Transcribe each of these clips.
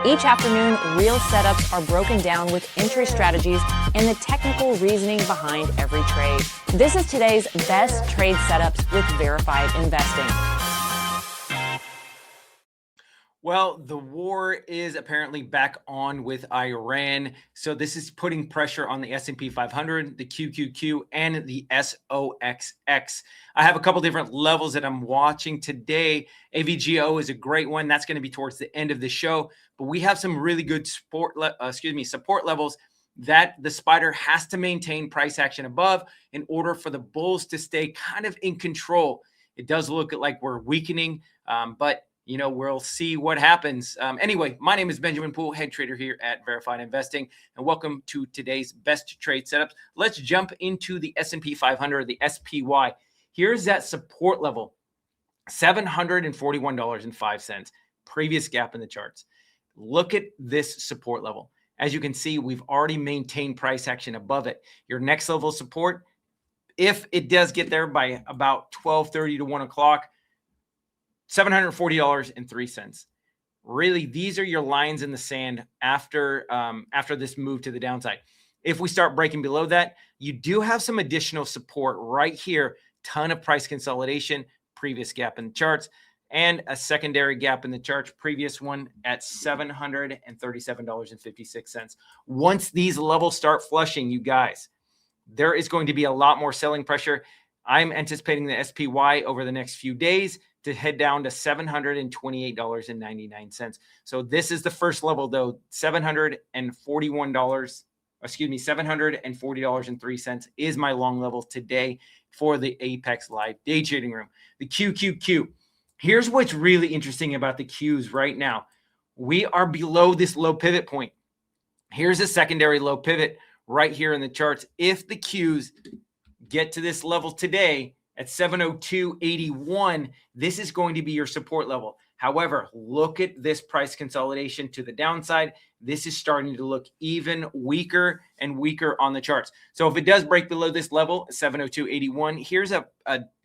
Each afternoon, real setups are broken down with entry strategies and the technical reasoning behind every trade. This is today's best trade setups with verified investing. Well, the war is apparently back on with Iran. So this is putting pressure on the S&P 500, the QQQ, and the SOXX. I have a couple different levels that I'm watching today. AVGO is a great one. That's going to be towards the end of the show. But we have some really good support levels that the spider has to maintain price action above in order for the bulls to stay kind of in control. It does look like we're weakening, but we'll see what happens. Anyway, my name is Benjamin Poole, head trader here at Verified Investing, and welcome to today's best trade setups. Let's jump into the S&P 500, the SPY. Here's that support level, $741.05, previous gap in the charts. Look at this support level. As you can see, we've already maintained price action above it. Your next level of support, if it does get there by about 12:30 to 1 o'clock, $740.03. Really, these are your lines in the sand after this move to the downside. If we start breaking below that, you do have some additional support right here. Ton of price consolidation, previous gap in the charts, and a secondary gap in the charts, previous one at $737.56. Once these levels start flushing, you guys, there is going to be a lot more selling pressure. I'm anticipating the SPY over the next few days to head down to $728.99. So this is the first level, though. $740.03 is my long level today for the Apex Live Day Trading Room. The QQQ. Here's what's really interesting about the Qs right now. We are below this low pivot point. Here's a secondary low pivot right here in the charts. If the Qs get to this level today, at 702.81, this is going to be your support level. However, look at this price consolidation to the downside. This is starting to look even weaker and weaker on the charts. So if it does break below this level, 702.81, here's a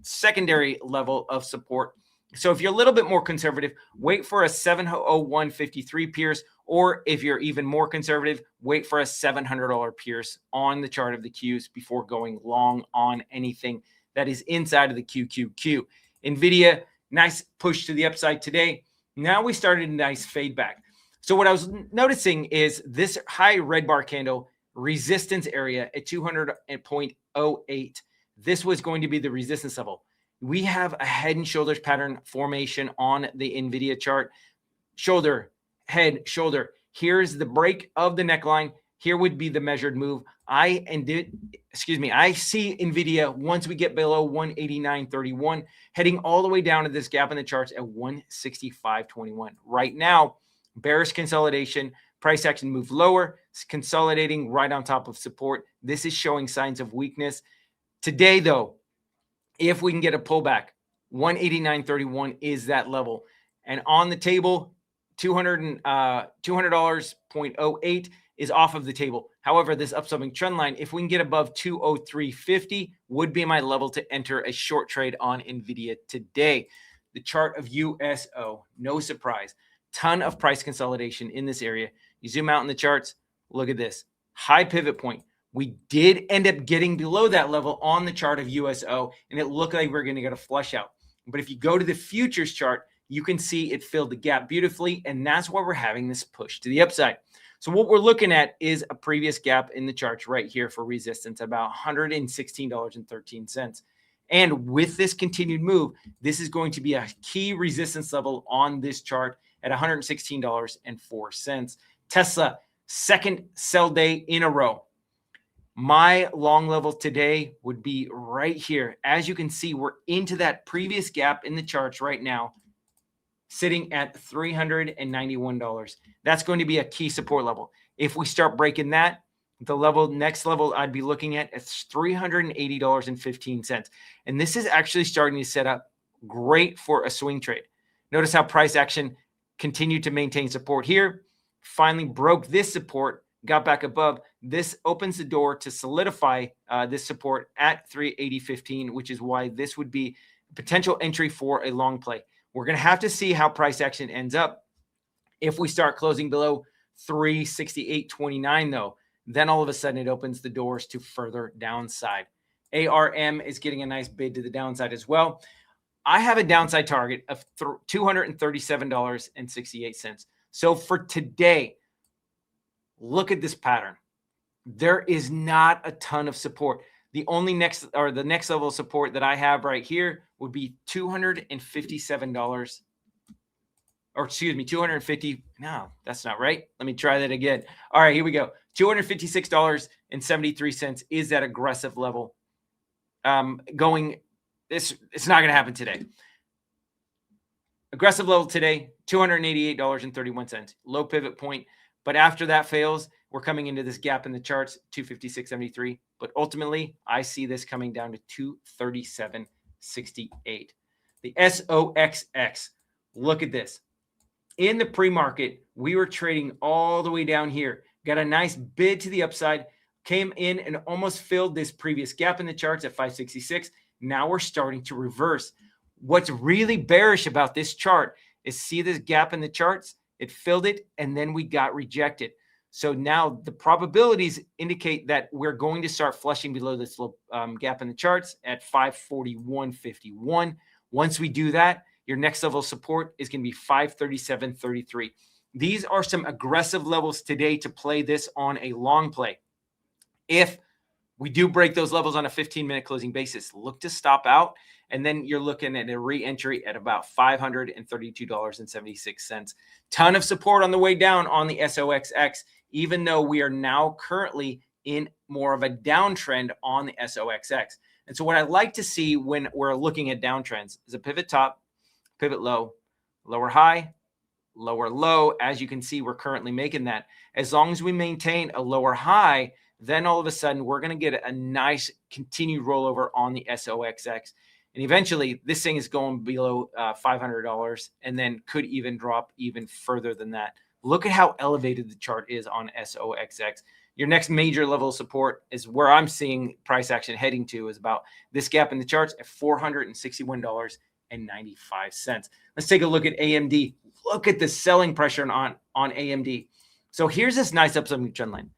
secondary level of support. So if you're a little bit more conservative, wait for a 701.53 pierce, or if you're even more conservative, wait for a $700 pierce on the chart of the Qs before going long on anything that is inside of the QQQ. NVIDIA, nice push to the upside today. Now we started a nice fade back. So what I was noticing is this high red bar candle resistance area at 200.08. This was going to be the resistance level. We have a head and shoulders pattern formation on the NVIDIA chart. Shoulder, head, shoulder. Here's the break of the neckline. Here would be the measured move. I see NVIDIA once we get below 189.31, heading all the way down to this gap in the charts at 165.21. Right now, bearish consolidation, price action move lower, it's consolidating right on top of support. This is showing signs of weakness. Today, though, if we can get a pullback, 189.31 is that level. And on the table, $200.08 is off of the table. However, this upswing trend line, if we can get above 203.50, would be my level to enter a short trade on NVIDIA today. The chart of USO, no surprise. Ton of price consolidation in this area. You zoom out in the charts, look at this. High pivot point. We did end up getting below that level on the chart of USO, and it looked like we're going to get a flush out. But if you go to the futures chart, you can see it filled the gap beautifully, and that's why we're having this push to the upside. So what we're looking at is a previous gap in the charts right here for resistance, about $116.13. And with this continued move, this is going to be a key resistance level on this chart at $116.04. Tesla, second sell day in a row. My long level today would be right here. As you can see, we're into that previous gap in the charts right now, sitting at $391. That's going to be a key support level. If we start breaking that, the next level I'd be looking at is $380.15. And this is actually starting to set up great for a swing trade. Notice how price action continued to maintain support here, finally broke this support, got back above. This opens the door to solidify this support at 380.15, which is why this would be a potential entry for a long play. We're going to have to see how price action ends up. If we start closing below 368.29 though, then all of a sudden it opens the doors to further downside. ARM is getting a nice bid to the downside as well. I have a downside target of $237.68. So for today, look at this pattern. There is not a ton of support. The next level of support that I have right here would be $257. Or excuse me, 250. No, that's not right. Let me try that again. All right, here we go. $256.73 is that aggressive level. It's not going to happen today. Aggressive level today, $288.31. Low pivot point. But after that fails, we're coming into this gap in the charts, 256.73. But ultimately, I see this coming down to 237.68. The SOXX. Look at this. In the pre-market, we were trading all the way down here. Got a nice bid to the upside. Came in and almost filled this previous gap in the charts at 566. Now we're starting to reverse. What's really bearish about this chart is see this gap in the charts? It filled it, and then we got rejected. So now the probabilities indicate that we're going to start flushing below this gap in the charts at 541.51. Once we do that, your next level of support is going to be 537.33. These are some aggressive levels today to play this on a long play. If we do break those levels on a 15-minute closing basis, look to stop out, and then you're looking at a re-entry at about $532.76. Ton of support on the way down on the SOXX, even though we are now currently in more of a downtrend on the SOXX. And so what I like to see when we're looking at downtrends is a pivot top, pivot low, lower high, lower low. As you can see, we're currently making that. As long as we maintain a lower high, then all of a sudden we're going to get a nice continued rollover on the SOXX. And eventually this thing is going below $500 and then could even drop even further than that. Look at how elevated the chart is on SOXX. Your next major level of support is where I'm seeing price action heading to, is about this gap in the charts at $461.95. Let's take a look at AMD. Look at the selling pressure on AMD. So here's this nice upside trend line.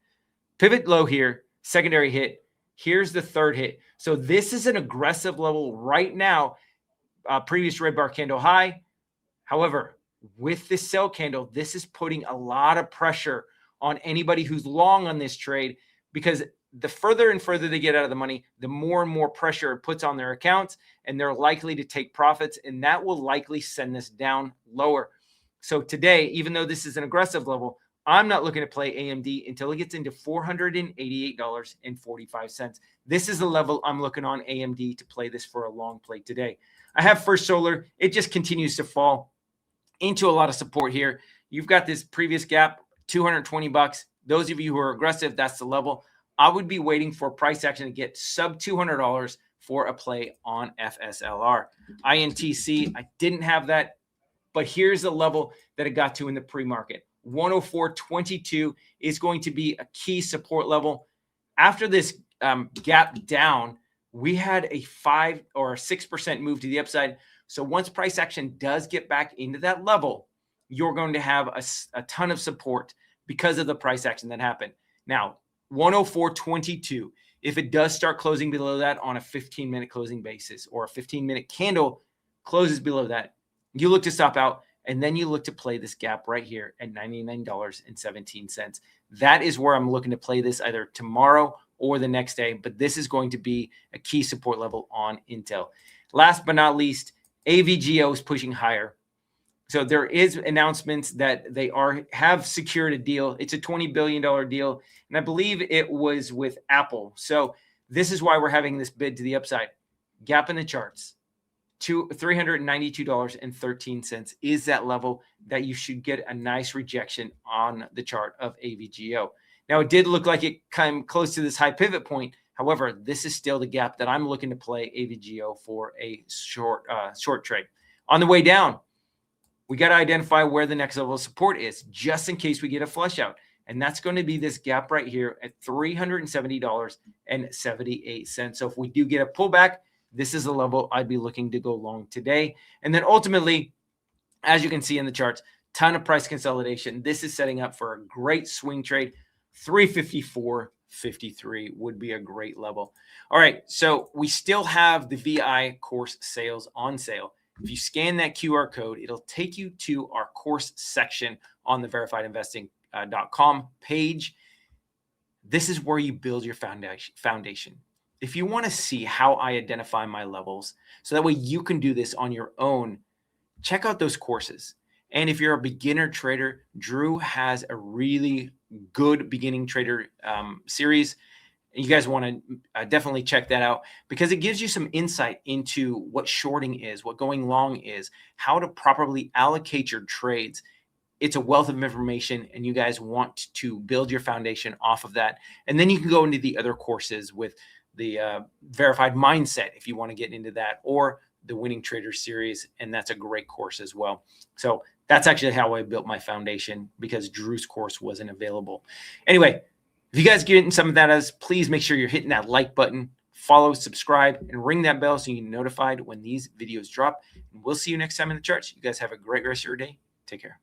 Pivot low here, secondary hit. Here's the third hit. So this is an aggressive level right now. Previous red bar candle high. However, with this sell candle, this is putting a lot of pressure on anybody who's long on this trade, because the further and further they get out of the money, the more and more pressure it puts on their accounts, and they're likely to take profits, and that will likely send this down lower. So today, even though this is an aggressive level, I'm not looking to play AMD until it gets into $488.45. This is the level I'm looking on AMD to play this for a long play today. I have First Solar. It just continues to fall into a lot of support here. You've got this previous gap, $220. Those of you who are aggressive, that's the level. I would be waiting for price action to get sub $200 for a play on FSLR. INTC, I didn't have that, but here's the level that it got to in the pre-market. 104.22 is going to be a key support level. After this gap down, we had a 5 or 6% move to the upside. So once price action does get back into that level, you're going to have a ton of support because of the price action that happened. Now, 104.22, if it does start closing below that on a 15-minute closing basis, or a 15-minute candle closes below that, you look to stop out, and then you look to play this gap right here at $99.17. That is where I'm looking to play this either tomorrow or the next day, but this is going to be a key support level on Intel. Last but not least, AVGO is pushing higher. So there is announcements that they have secured a deal. It's a $20 billion deal, and I believe it was with Apple. So this is why we're having this bid to the upside. Gap in the charts. $392.13 is that level that you should get a nice rejection on the chart of AVGO. Now, it did look like it came close to this high pivot point. However, this is still the gap that I'm looking to play AVGO for a short trade. On the way down, we got to identify where the next level of support is, just in case we get a flush out. And that's going to be this gap right here at $370.78. So if we do get a pullback, this is the level I'd be looking to go long today. And then ultimately, as you can see in the charts, ton of price consolidation. This is setting up for a great swing trade. 354.53 would be a great level. All right, so we still have the VI course sales on sale. If you scan that QR code, it'll take you to our course section on the verifiedinvesting.com page. This is where you build your foundation. If you want to see how I identify my levels, so that way you can do this on your own, check out those courses. And if you're a beginner trader, Drew has a really good beginning trader series. You guys want to definitely check that out, because it gives you some insight into what shorting is, what going long is, how to properly allocate your trades. It's a wealth of information, and you guys want to build your foundation off of that. And then you can go into the other courses with the verified mindset if you want to get into that, or the winning trader series. And that's a great course as well. So that's actually how I built my foundation, because Drew's course wasn't available. Anyway, if you guys get into some of that, please make sure you're hitting that like button, follow, subscribe, and ring that bell so you get notified when these videos drop. And we'll see you next time in the charts. You guys have a great rest of your day. Take care.